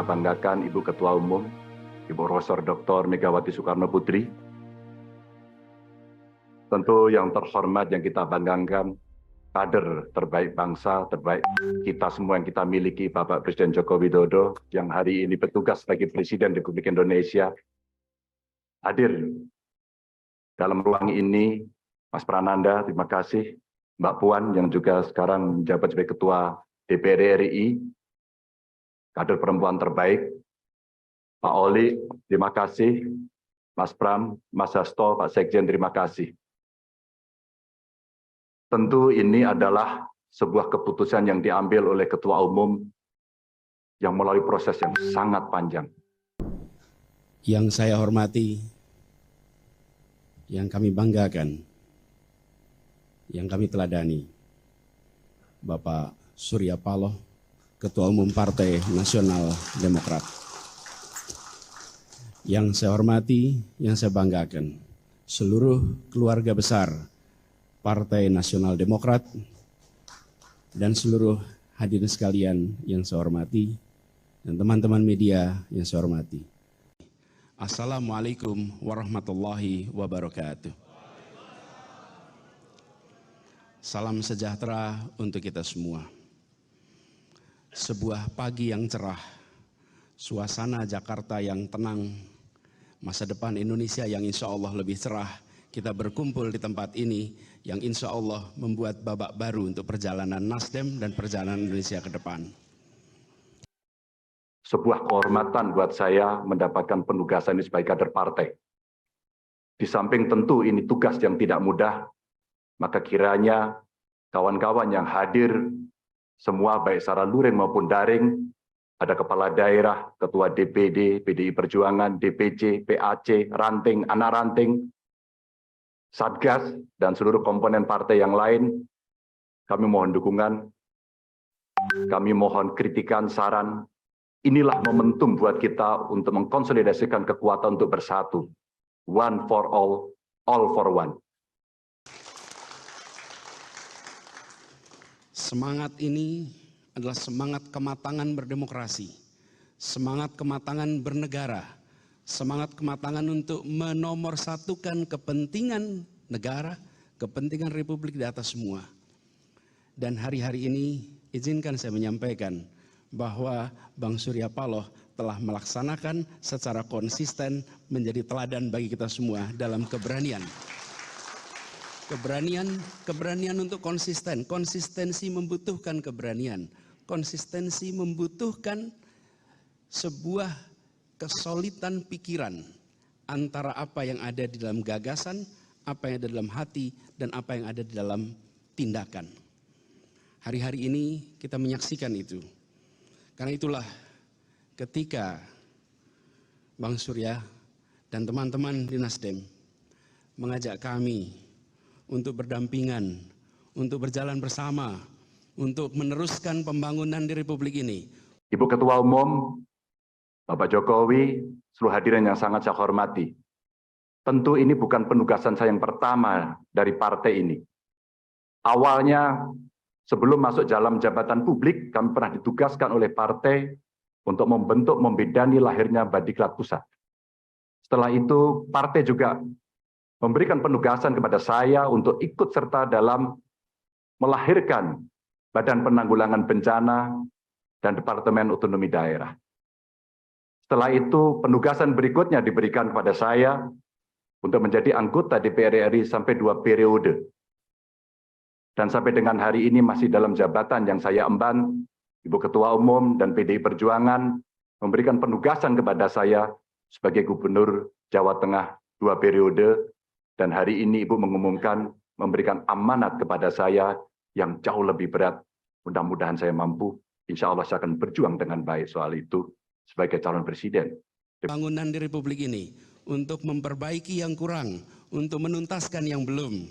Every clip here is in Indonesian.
banggakan Ibu Ketua Umum, Ibu Profesor Dr. Megawati Soekarno Putri. Tentu yang terhormat yang kita banggakan, kader terbaik bangsa, terbaik kita semua yang kita miliki, Bapak Presiden Joko Widodo, yang hari ini bertugas sebagai Presiden Republik Indonesia, hadir dalam ruang ini. Mas Prananda, terima kasih. Mbak Puan yang juga sekarang menjabat sebagai Ketua DPR RI, kader perempuan terbaik. Pak Oli, terima kasih. Mas Pram, Mas Hasto, Pak Sekjen, terima kasih. Tentu ini adalah sebuah keputusan yang diambil oleh Ketua Umum yang melalui proses yang sangat panjang. Yang saya hormati, yang kami banggakan, yang kami teladani, Bapak Surya Paloh, Ketua Umum Partai Nasional Demokrat. Yang saya hormati, yang saya banggakan, seluruh keluarga besar Partai Nasional Demokrat dan seluruh hadirin sekalian yang saya hormati dan teman-teman media yang saya hormati. Assalamualaikum warahmatullahi wabarakatuh. Salam sejahtera untuk kita semua. Sebuah pagi yang cerah, suasana Jakarta yang tenang, masa depan Indonesia yang insya Allah lebih cerah. Kita berkumpul di tempat ini yang insya Allah membuat babak baru untuk perjalanan Nasdem dan perjalanan Indonesia ke depan. Sebuah kehormatan buat saya mendapatkan penugasan ini sebagai kader partai. Di samping tentu ini tugas yang tidak mudah, maka kiranya kawan-kawan yang hadir, semua baik secara luring maupun daring, ada kepala daerah, ketua DPD, PDI Perjuangan, DPC, PAC, ranting, anak ranting, Satgas, dan seluruh komponen partai yang lain, kami mohon dukungan, kami mohon kritikan, saran. Inilah momentum buat kita untuk mengkonsolidasikan kekuatan untuk bersatu. One for all for one. Semangat ini adalah semangat kematangan berdemokrasi, semangat kematangan bernegara, semangat kematangan untuk menomorsatukan kepentingan negara, kepentingan Republik di atas semua. Dan hari-hari ini izinkan saya menyampaikan bahwa Bang Surya Paloh telah melaksanakan secara konsisten menjadi teladan bagi kita semua dalam keberanian. Keberanian untuk konsisten. Konsistensi membutuhkan keberanian. Konsistensi membutuhkan sebuah kesolidan pikiran antara apa yang ada di dalam gagasan, apa yang ada di dalam hati, dan apa yang ada di dalam tindakan. Hari-hari ini kita menyaksikan itu. Karena itulah ketika Bang Surya dan teman-teman di Nasdem mengajak kami untuk berdampingan, untuk berjalan bersama, untuk meneruskan pembangunan di Republik ini. Ibu Ketua Umum, Bapak Jokowi, seluruh hadirin yang sangat saya hormati. Tentu ini bukan penugasan saya yang pertama dari partai ini. Awalnya, sebelum masuk dalam jabatan publik, kami pernah ditugaskan oleh partai untuk membentuk, membidani lahirnya Badiklat Pusat. Setelah itu, partai juga memberikan penugasan kepada saya untuk ikut serta dalam melahirkan Badan Penanggulangan Bencana dan Departemen Otonomi Daerah. Setelah itu, penugasan berikutnya diberikan kepada saya untuk menjadi anggota DPR RI sampai 2 periode. Dan sampai dengan hari ini masih dalam jabatan yang saya emban, Ibu Ketua Umum dan PDI Perjuangan memberikan penugasan kepada saya sebagai Gubernur Jawa Tengah 2 periode. Dan hari ini Ibu mengumumkan memberikan amanat kepada saya yang jauh lebih berat. Mudah-mudahan saya mampu. Insya Allah saya akan berjuang dengan baik soal itu sebagai calon presiden. Bangunan di Republik ini untuk memperbaiki yang kurang, untuk menuntaskan yang belum.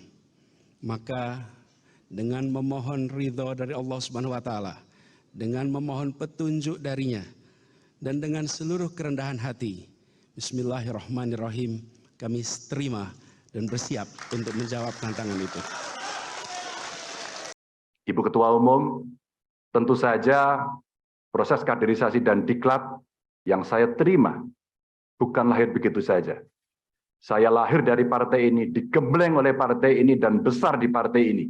Maka dengan memohon ridho dari Allah Subhanahu wa Ta'ala, dengan memohon petunjuk darinya, dan dengan seluruh kerendahan hati, Bismillahirrahmanirrahim, kami terima dan bersiap untuk menjawab tantangan itu. Ibu Ketua Umum, tentu saja proses kaderisasi dan diklat yang saya terima bukan lahir begitu saja. Saya lahir dari partai ini, digembleng oleh partai ini, dan besar di partai ini.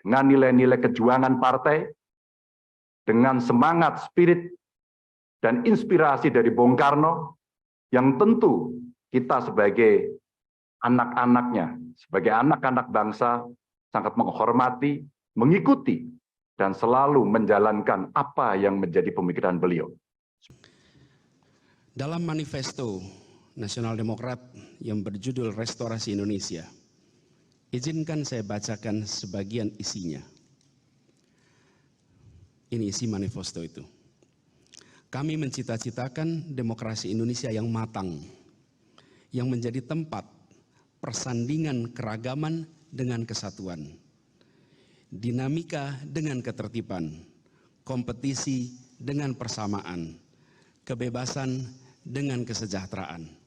Dengan nilai-nilai kejuangan partai, dengan semangat, spirit, dan inspirasi dari Bung Karno, yang tentu kita sebagai anak-anaknya, sebagai anak-anak bangsa, sangat menghormati, mengikuti, dan selalu menjalankan apa yang menjadi pemikiran beliau. Dalam manifesto Nasional Demokrat yang berjudul Restorasi Indonesia, izinkan saya bacakan sebagian isinya. Ini isi manifesto itu. Kami mencita-citakan demokrasi Indonesia yang matang, yang menjadi tempat persandingan keragaman dengan kesatuan, dinamika dengan ketertiban, kompetisi dengan persamaan, kebebasan dengan kesejahteraan.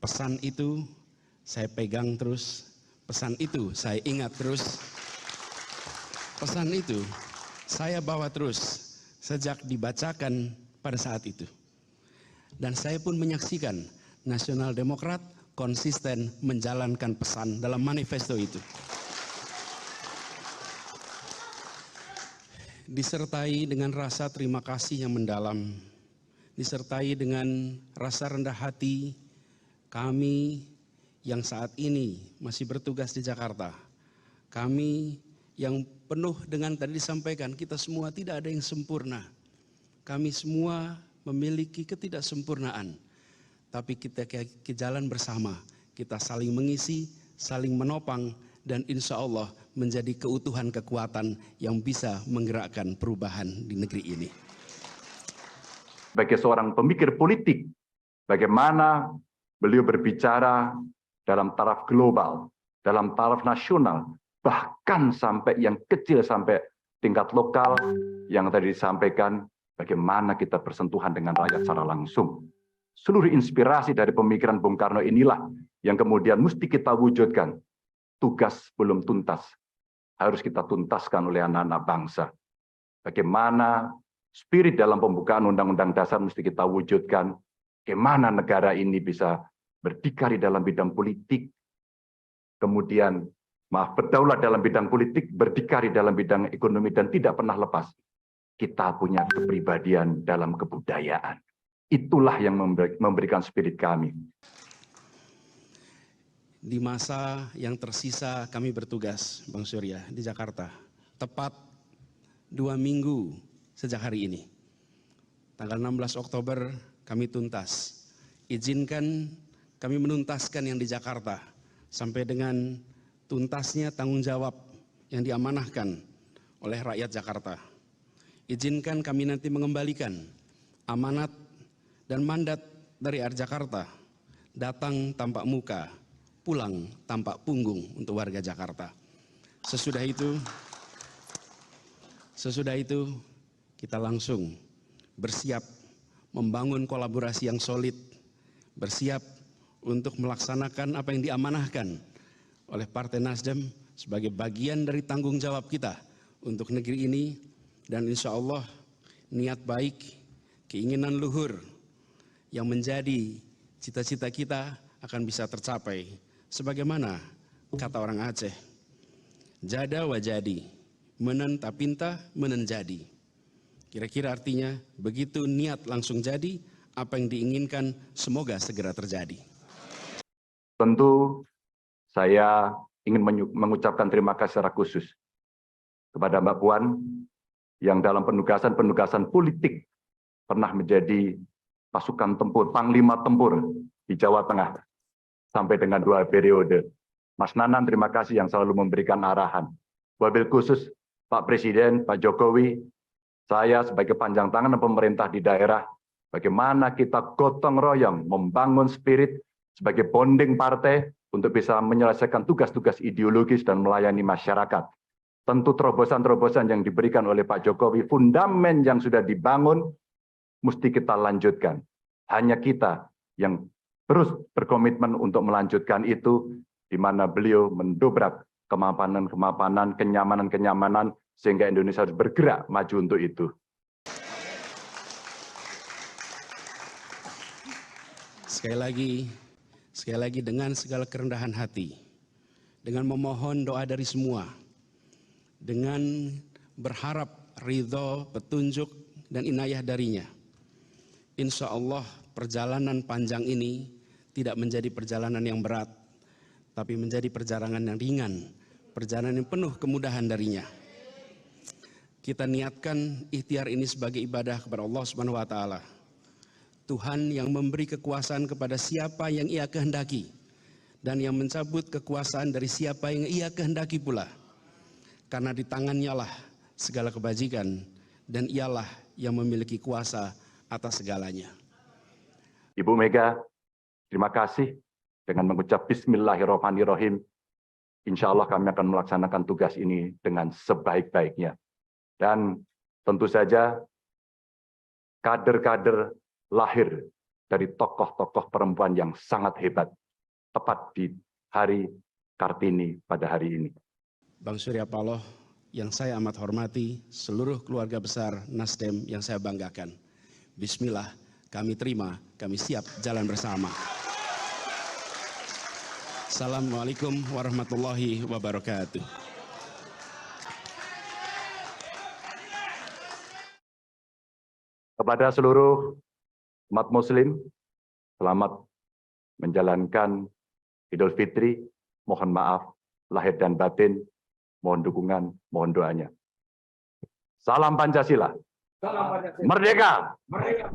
Pesan itu saya pegang terus, pesan itu saya ingat terus, pesan itu saya bawa terus sejak dibacakan pada saat itu. Dan saya pun menyaksikan Nasional Demokrat konsisten menjalankan pesan dalam manifesto itu. Disertai dengan rasa terima kasih yang mendalam, disertai dengan rasa rendah hati kami yang saat ini masih bertugas di Jakarta, kami yang penuh dengan tadi disampaikan, kita semua tidak ada yang sempurna, kami semua memiliki ketidaksempurnaan, tapi kita ke jalan bersama, kita saling mengisi, saling menopang, dan insya Allah menjadi keutuhan kekuatan yang bisa menggerakkan perubahan di negeri ini. Sebagai seorang pemikir politik, bagaimana beliau berbicara dalam taraf global, dalam taraf nasional, bahkan sampai yang kecil, sampai tingkat lokal, yang tadi disampaikan, bagaimana kita bersentuhan dengan rakyat secara langsung. Seluruh inspirasi dari pemikiran Bung Karno inilah yang kemudian mesti kita wujudkan. Tugas belum tuntas, harus kita tuntaskan oleh anak-anak bangsa. Bagaimana spirit dalam pembukaan Undang-Undang Dasar mesti kita wujudkan. Bagaimana negara ini bisa berdikari dalam bidang politik, kemudian berdaulat dalam bidang politik, berdikari dalam bidang ekonomi, dan tidak pernah lepas. Kita punya kepribadian dalam kebudayaan. Itulah yang memberikan spirit kami. Di masa yang tersisa kami bertugas, Bang Surya, di Jakarta, tepat 2 minggu sejak hari ini. Tanggal 16 Oktober kami tuntas. Izinkan kami menuntaskan yang di Jakarta sampai dengan tuntasnya tanggung jawab yang diamanahkan oleh rakyat Jakarta. Izinkan kami nanti mengembalikan amanat dan mandat dari RI Jakarta, datang tanpa muka, pulang tanpa punggung untuk warga Jakarta. Sesudah itu kita langsung bersiap membangun kolaborasi yang solid, bersiap untuk melaksanakan apa yang diamanahkan oleh Partai Nasdem sebagai bagian dari tanggung jawab kita untuk negeri ini, dan insya Allah niat baik, keinginan luhur yang menjadi cita-cita kita akan bisa tercapai. Sebagaimana kata orang Aceh, jada wajadi, menen tapinta menen jadi. Kira-kira artinya, begitu niat langsung jadi, apa yang diinginkan semoga segera terjadi. Tentu saya ingin mengucapkan terima kasih secara khusus kepada Mbak Puan yang dalam penugasan-penugasan politik pernah menjadi pasukan tempur, panglima tempur di Jawa Tengah sampai dengan 2 periode. Mas Nanan, terima kasih yang selalu memberikan arahan. Wabil khusus Pak Presiden, Pak Jokowi, saya sebagai panjang tangan pemerintah di daerah, bagaimana kita gotong royong membangun spirit sebagai bonding partai untuk bisa menyelesaikan tugas-tugas ideologis dan melayani masyarakat. Tentu terobosan-terobosan yang diberikan oleh Pak Jokowi, fundamen yang sudah dibangun, mesti kita lanjutkan. Hanya kita yang terus berkomitmen untuk melanjutkan itu, di mana beliau mendobrak kemapanan-kemapanan, kenyamanan-kenyamanan, sehingga Indonesia harus bergerak maju untuk itu. sekali lagi dengan segala kerendahan hati, dengan memohon doa dari semua, dengan berharap ridho, petunjuk, dan inayah darinya. Insya Allah perjalanan panjang ini tidak menjadi perjalanan yang berat, tapi menjadi perjalanan yang ringan, perjalanan yang penuh kemudahan darinya. Kita niatkan ikhtiar ini sebagai ibadah kepada Allah Subhanahu wa taala. Tuhan yang memberi kekuasaan kepada siapa yang Ia kehendaki dan yang mencabut kekuasaan dari siapa yang Ia kehendaki pula. Karena di tangannya lah segala kebajikan dan Ialah yang memiliki kuasa atas segalanya. Ibu Mega, terima kasih. Dengan mengucap Bismillahirrahmanirrahim, insya Allah kami akan melaksanakan tugas ini dengan sebaik-baiknya. Dan tentu saja kader-kader lahir dari tokoh-tokoh perempuan yang sangat hebat, tepat di hari Kartini pada hari ini. Bang Surya Paloh yang saya amat hormati, seluruh keluarga besar Nasdem yang saya banggakan. Bismillah, kami terima, kami siap jalan bersama. Assalamualaikum warahmatullahi wabarakatuh. Kepada seluruh umat muslim, selamat menjalankan Idul Fitri, mohon maaf lahir dan batin, mohon dukungan, mohon doanya. Salam Pancasila. Salam Pancasila. Merdeka. Merdeka.